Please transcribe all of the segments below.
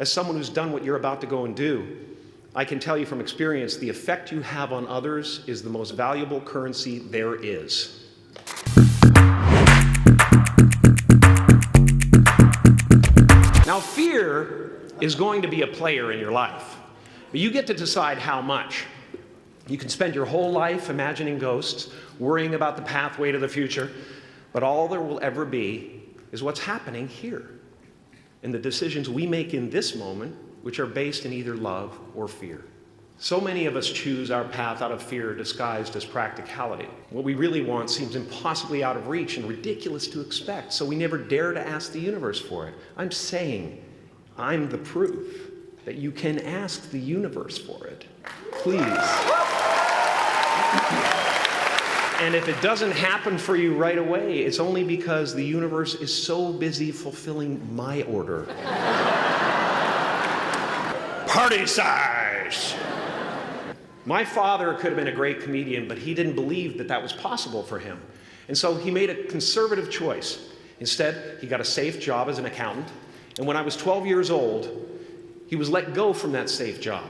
As someone who's done what you're about to go and do, I can tell you from experience, the effect you have on others is the most valuable currency there is. Now, fear is going to be a player in your life, but you get to decide how much. You can spend your whole life imagining ghosts, worrying about the pathway to the future, but all there will ever be is what's happening here, and the decisions we make in this moment, which are based in either love or fear. So many of us choose our path out of fear disguised as practicality. What we really want seems impossibly out of reach and ridiculous to expect, so we never dare to ask the universe for it. I'm saying, I'm the proof that you can ask the universe for it. Please. And if it doesn't happen for you right away, it's only because the universe is so busy fulfilling my order. Party size! My father could have been a great comedian, but he didn't believe that that was possible for him. And so he made a conservative choice. Instead, he got a safe job as an accountant. And when I was 12 years old, he was let go from that safe job.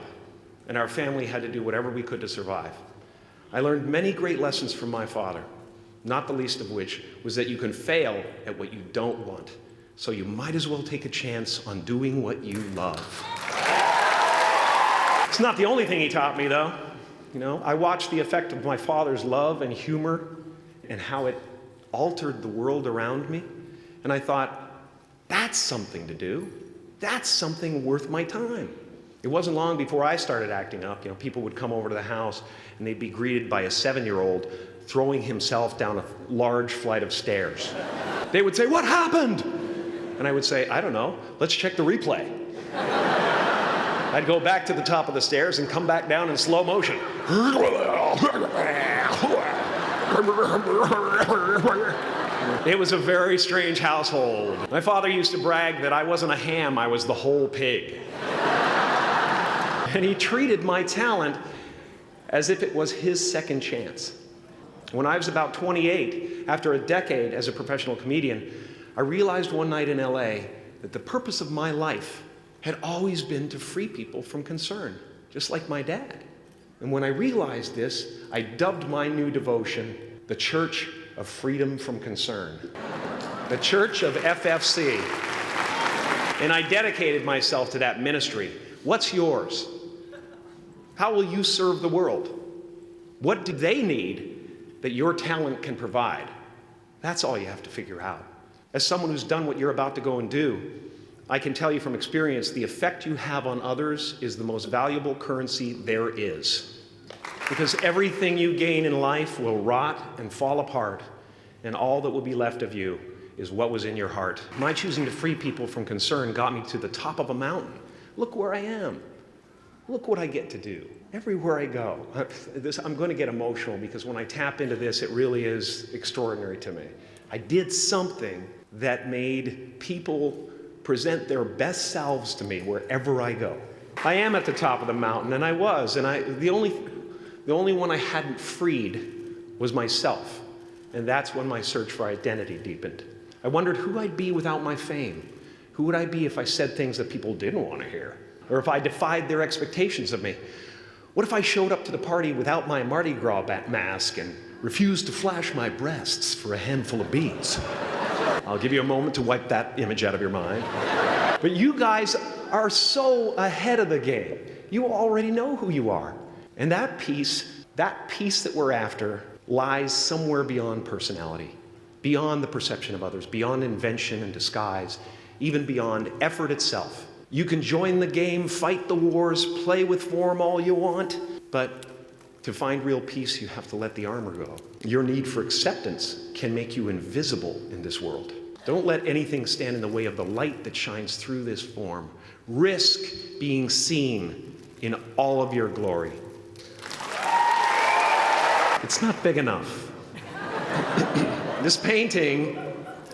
And our family had to do whatever we could to survive. I learned many great lessons from my father, not the least of which was that you can fail at what you don't want. So you might as well take a chance on doing what you love. It's not the only thing he taught me, though. You know, I watched the effect of my father's love and humor and how it altered the world around me. And I thought, that's something to do. That's something worth my time. It wasn't long before I started acting up. You know, people would come over to the house and they'd be greeted by a 7-year-old throwing himself down a large flight of stairs. They would say, "What happened?" And I would say, "I don't know. Let's check the replay." I'd go back to the top of the stairs and come back down in slow motion. It was a very strange household. My father used to brag that I wasn't a ham, I was the whole pig. And he treated my talent as if it was his second chance. When I was about 28, after a decade as a professional comedian, I realized one night in LA that the purpose of my life had always been to free people from concern, just like my dad. And when I realized this, I dubbed my new devotion the Church of Freedom from Concern, the Church of FFC. And I dedicated myself to that ministry. What's yours? How will you serve the world? What do they need that your talent can provide? That's all you have to figure out. As someone who's done what you're about to go and do, I can tell you from experience, the effect you have on others is the most valuable currency there is. Because everything you gain in life will rot and fall apart, and all that will be left of you is what was in your heart. My choosing to free people from concern got me to the top of a mountain. Look where I am. Look what I get to do everywhere I go. I'm going to get emotional because when I tap into this, it really is extraordinary to me. I did something that made people present their best selves to me wherever I go. I am at the top of the mountain, and I was, and the only one I hadn't freed was myself. And that's when my search for identity deepened. I wondered who I'd be without my fame. Who would I be if I said things that people didn't want to hear? Or if I defied their expectations of me? What if I showed up to the party without my Mardi Gras mask and refused to flash my breasts for a handful of beads? I'll give you a moment to wipe that image out of your mind. But you guys are so ahead of the game. You already know who you are. And that peace that we're after lies somewhere beyond personality, beyond the perception of others, beyond invention and disguise, even beyond effort itself. You can join the game, fight the wars, play with form all you want, but to find real peace, you have to let the armor go. Your need for acceptance can make you invisible in this world. Don't let anything stand in the way of the light that shines through this form. Risk being seen in all of your glory. It's not big enough. This painting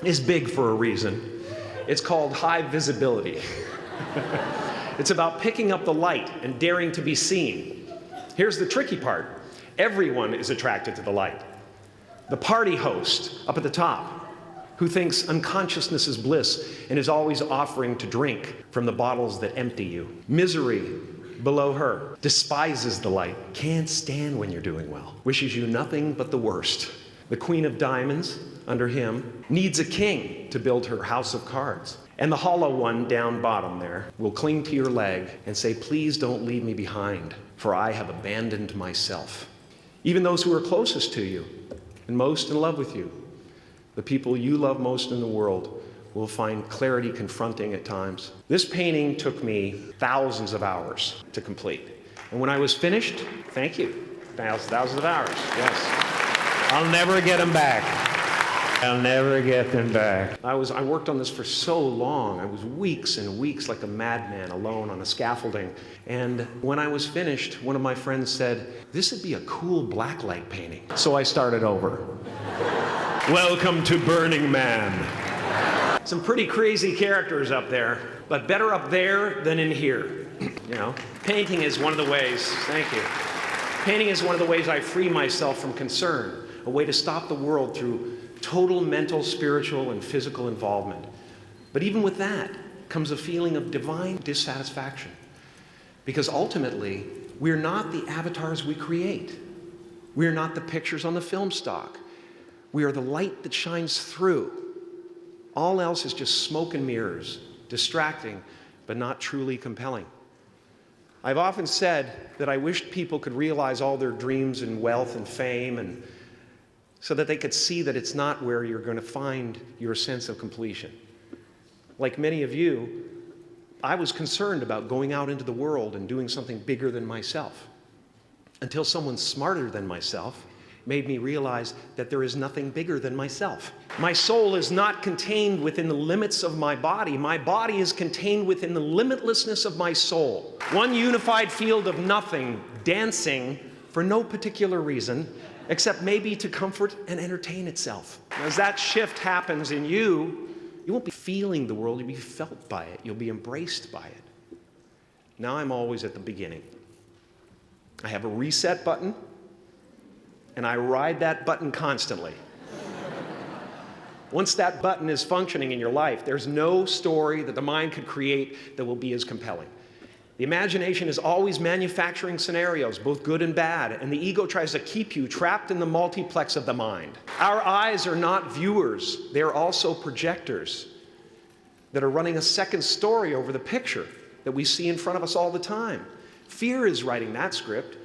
is big for a reason. It's called high visibility. It's about picking up the light and daring to be seen. Here's the tricky part. Everyone is attracted to the light. The party host up at the top, who thinks unconsciousness is bliss and is always offering to drink from the bottles that empty you. Misery, below her, despises the light, can't stand when you're doing well, wishes you nothing but the worst. The Queen of Diamonds, under him, needs a king to build her house of cards. And the hollow one down bottom there will cling to your leg and say, please don't leave me behind, for I have abandoned myself. Even those who are closest to you and most in love with you, the people you love most in the world, will find clarity confronting at times. This painting took me thousands of hours to complete. And when I was finished, thank you, thousands of hours, yes. I'll never get them back. I'll never get them back. I worked on this for so long. I was weeks and weeks like a madman alone on a scaffolding. And when I was finished, one of my friends said, this would be a cool blacklight painting. So I started over. Welcome to Burning Man. Some pretty crazy characters up there, but better up there than in here. You know, painting is one of the ways, thank you. Painting is one of the ways I free myself from concern, a way to stop the world through total mental, spiritual, and physical involvement. But even with that comes a feeling of divine dissatisfaction. Because ultimately, we're not the avatars we create. We're not the pictures on the film stock. We are the light that shines through. All else is just smoke and mirrors, distracting, but not truly compelling. I've often said that I wished people could realize all their dreams and wealth and fame, and so that they could see that it's not where you're going to find your sense of completion. Like many of you, I was concerned about going out into the world and doing something bigger than myself, until someone smarter than myself made me realize that there is nothing bigger than myself. My soul is not contained within the limits of my body. My body is contained within the limitlessness of my soul. One unified field of nothing, dancing for no particular reason, except maybe to comfort and entertain itself. As that shift happens in you, you won't be feeling the world, you'll be felt by it. You'll be embraced by it. Now I'm always at the beginning. I have a reset button, and I ride that button constantly. Once that button is functioning in your life, there's no story that the mind could create that will be as compelling. The imagination is always manufacturing scenarios, both good and bad, and the ego tries to keep you trapped in the multiplex of the mind. Our eyes are not viewers, they are also projectors that are running a second story over the picture that we see in front of us all the time. Fear is writing that script,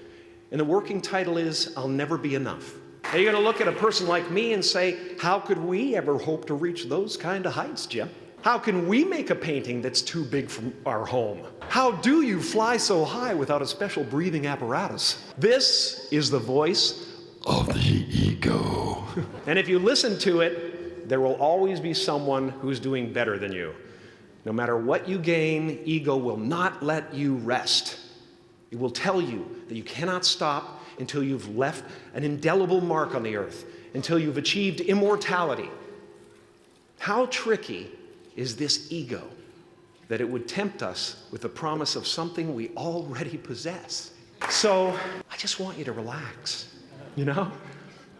and the working title is, I'll Never Be Enough. Now you're going to look at a person like me and say, how could we ever hope to reach those kind of heights, Jim? How can we make a painting that's too big for our home? How do you fly so high without a special breathing apparatus? This is the voice of the ego. And if you listen to it, there will always be someone who's doing better than you. No matter what you gain, ego will not let you rest. It will tell you that you cannot stop until you've left an indelible mark on the earth, until you've achieved immortality. How tricky is this ego that it would tempt us with the promise of something we already possess? So I just want you to relax, you know?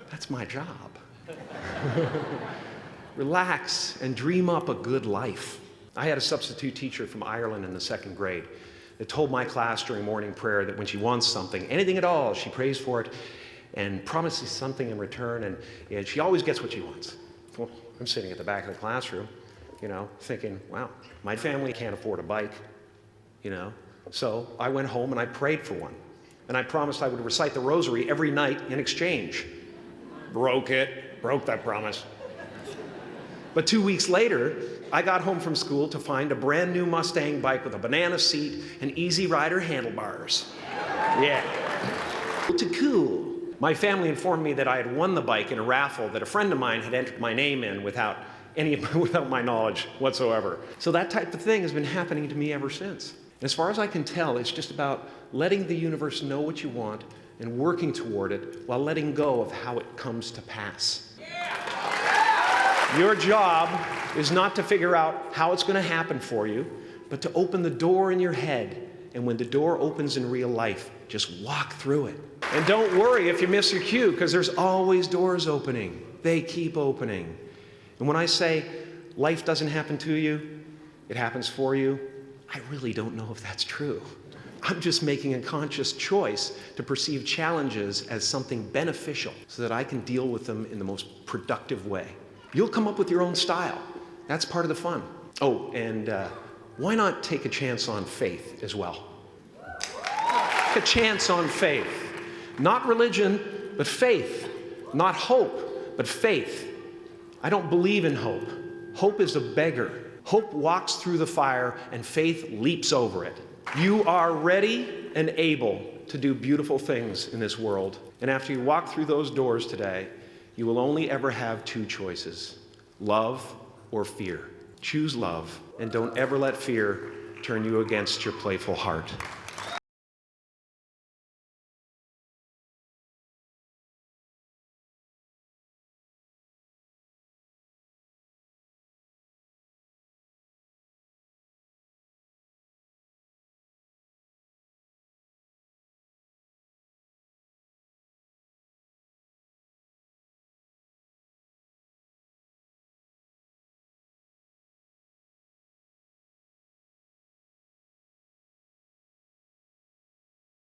That's my job. Relax and dream up a good life. I had a substitute teacher from Ireland in the second grade that told my class during morning prayer that when she wants something, anything at all, she prays for it and promises something in return, and she always gets what she wants. Well, I'm sitting at the back of the classroom, you know, thinking, wow, my family can't afford a bike, you know. So I went home and I prayed for one. And I promised I would recite the rosary every night in exchange. Broke that promise. But 2 weeks later, I got home from school to find a brand new Mustang bike with a banana seat and Easy Rider handlebars. Yeah. Too cool. My family informed me that I had won the bike in a raffle that a friend of mine had entered my name in without my knowledge whatsoever. So that type of thing has been happening to me ever since. As far as I can tell, it's just about letting the universe know what you want and working toward it while letting go of how it comes to pass. Your job is not to figure out how it's going to happen for you, but to open the door in your head. And when the door opens in real life, just walk through it. And don't worry if you miss your cue, because there's always doors opening. They keep opening. And when I say life doesn't happen to you, it happens for you, I really don't know if that's true. I'm just making a conscious choice to perceive challenges as something beneficial so that I can deal with them in the most productive way. You'll come up with your own style. That's part of the fun. Oh, and why not take a chance on faith as well? Take a chance on faith. Not religion, but faith. Not hope, but faith. I don't believe in hope. Hope is a beggar. Hope walks through the fire and faith leaps over it. You are ready and able to do beautiful things in this world. And after you walk through those doors today, you will only ever have two choices: love or fear. Choose love, and don't ever let fear turn you against your playful heart.